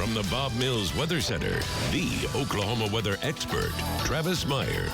From the Bob Mills Weather Center, the Oklahoma weather expert, Travis Meyer.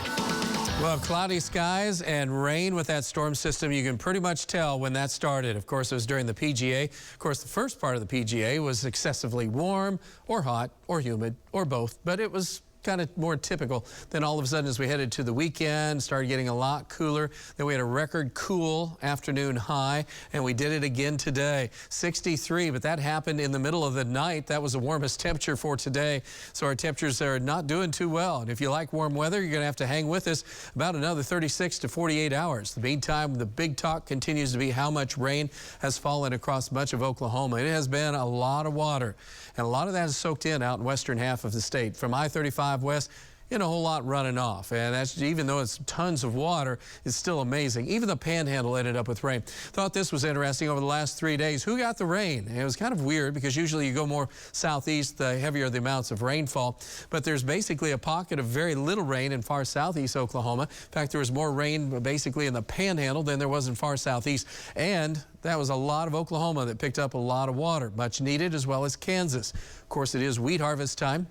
We'll have cloudy skies and rain with that storm system. You can pretty much tell when that started. Of course, it was during the PGA. Of course, the first part of the PGA was excessively warm or hot or humid or both, but it was kind of more typical. Then all of a sudden, as we headed to the weekend, started getting a lot cooler. Then we had a record cool afternoon high, and we did it again today. 63, but that happened in the middle of the night. That was the warmest temperature for today. So our temperatures are not doing too well. And if you like warm weather, you're going to have to hang with us about another 36 to 48 hours. In the meantime, the big talk continues to be how much rain has fallen across much of Oklahoma. It has been a lot of water, and a lot of that is soaked in out in western half of the state. From I-35 west, a whole lot running off, and that's, even though it's tons of water, it's still amazing. Even the panhandle ended up with rain. Thought this was interesting. Over the last 3 days, who got the rain? And it was kind of weird because usually you go more southeast, the heavier the amounts of rainfall, but there's basically a pocket of very little rain in far southeast Oklahoma. In fact, there was more rain basically in the panhandle than there was in far southeast, and that was a lot of Oklahoma that picked up a lot of water, much needed, as well as Kansas. Of course, it is wheat harvest time.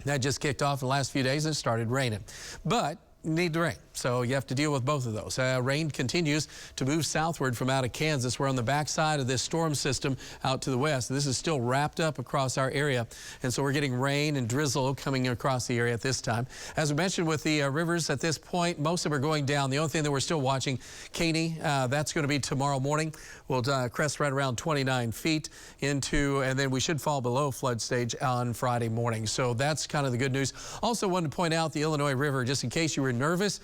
That just kicked off in the last few days and it started raining. But you need the rain, so you have to deal with both of those. Rain continues to move southward from out of Kansas. We're on the backside of this storm system out to the west. This is still wrapped up across our area, and so we're getting rain and drizzle coming across the area at this time. As we mentioned with the rivers at this point, most of them are going down. The only thing that we're still watching, Caney, that's going to be tomorrow morning. We'll crest right around 29 feet into, and then we should fall below flood stage on Friday morning. So that's kind of the good news. Also wanted to point out the Illinois River, just in case you were nervous,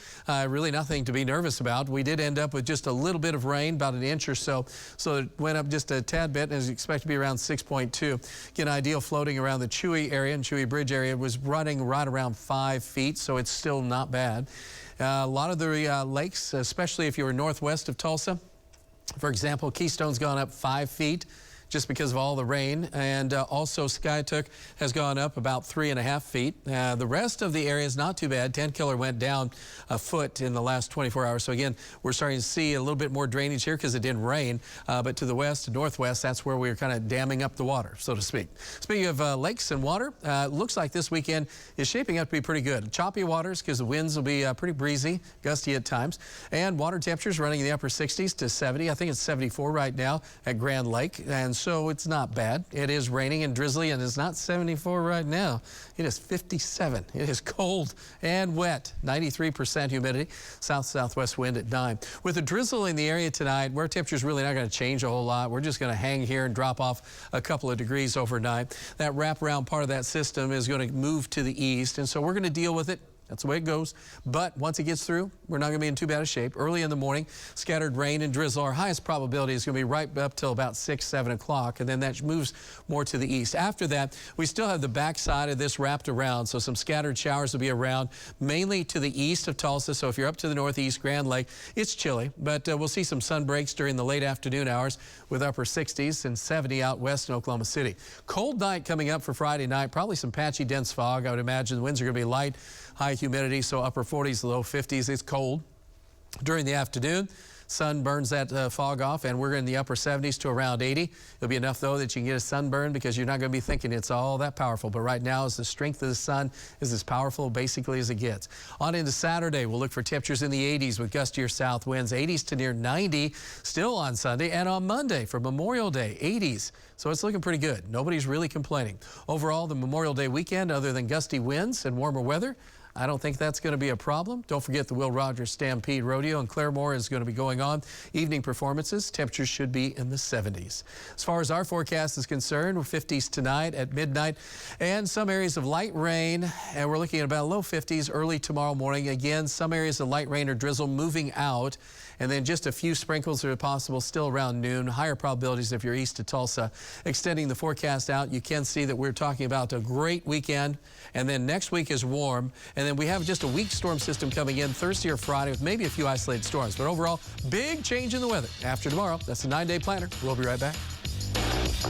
really nothing to be nervous about. We did end up with just a little bit of rain, about an inch or so. So it went up just a tad bit and is expected to be around 6.2. Again, ideal floating around the Chewy area and Chewy Bridge area was running right around 5 feet, so it's still not bad. A lot of the lakes, especially if you were northwest of Tulsa, for example, Keystone's gone up 5 feet just because of all the rain, and also Skytook has gone up about 3.5 feet. The rest of the area is not too bad. 10 Killer went down a foot in the last 24 hours. So again, we're starting to see a little bit more drainage here because it didn't rain, but to the west and northwest, that's where we're kind of damming up the water, so to speak. Speaking of lakes and water, looks like this weekend is shaping up to be pretty good. Choppy waters because the winds will be pretty breezy, gusty at times, and water temperatures running in the upper 60s to 70. I think it's 74 right now at Grand Lake, and so it's not bad. It is raining and drizzly, and it's not 74 right now. It is 57. It is cold and wet. 93% humidity. South-southwest wind at 9. With the drizzle in the area tonight, where temperature's really not going to change a whole lot. We're just going to hang here and drop off a couple of degrees overnight. That wraparound part of that system is going to move to the east, and so we're going to deal with it. That's the way it goes. But once it gets through, we're not going to be in too bad a shape. Early in the morning, scattered rain and drizzle. Our highest probability is going to be right up till about 6, 7 o'clock, and then that moves more to the east. After that, we still have the backside of this wrapped around, so some scattered showers will be around, mainly to the east of Tulsa. So if you're up to the northeast, Grand Lake, it's chilly, but we'll see some sun breaks during the late afternoon hours with upper 60s and 70 out west in Oklahoma City. Cold night coming up for Friday night, probably some patchy, dense fog. I would imagine the winds are going to be light, high humidity, so upper 40s, low 50s. It's cold during the afternoon. Sun burns that fog off, and we're in the upper 70s to around 80. It'll be enough, though, that you can get a sunburn because you're not going to be thinking it's all that powerful. But right now, as the strength of the sun is as powerful, basically, as it gets. On into Saturday, we'll look for temperatures in the 80s with gustier south winds, 80s to near 90 still on Sunday. And on Monday, for Memorial Day, 80s. So it's looking pretty good. Nobody's really complaining. Overall, the Memorial Day weekend, other than gusty winds and warmer weather, I don't think that's going to be a problem. Don't forget the Will Rogers Stampede Rodeo in Claremore is going to be going on. Evening performances, temperatures should be in the 70s. As far as our forecast is concerned, we're 50s tonight at midnight and some areas of light rain, and we're looking at about low 50s early tomorrow morning. Again, some areas of light rain or drizzle moving out, and then just a few sprinkles are possible still around noon. Higher probabilities if you're east of Tulsa. Extending the forecast out, you can see that we're talking about a great weekend, and then next week is warm. And then we have just a weak storm system coming in Thursday or Friday with maybe a few isolated storms. But overall, big change in the weather after tomorrow. That's the 9-day planner. We'll be right back.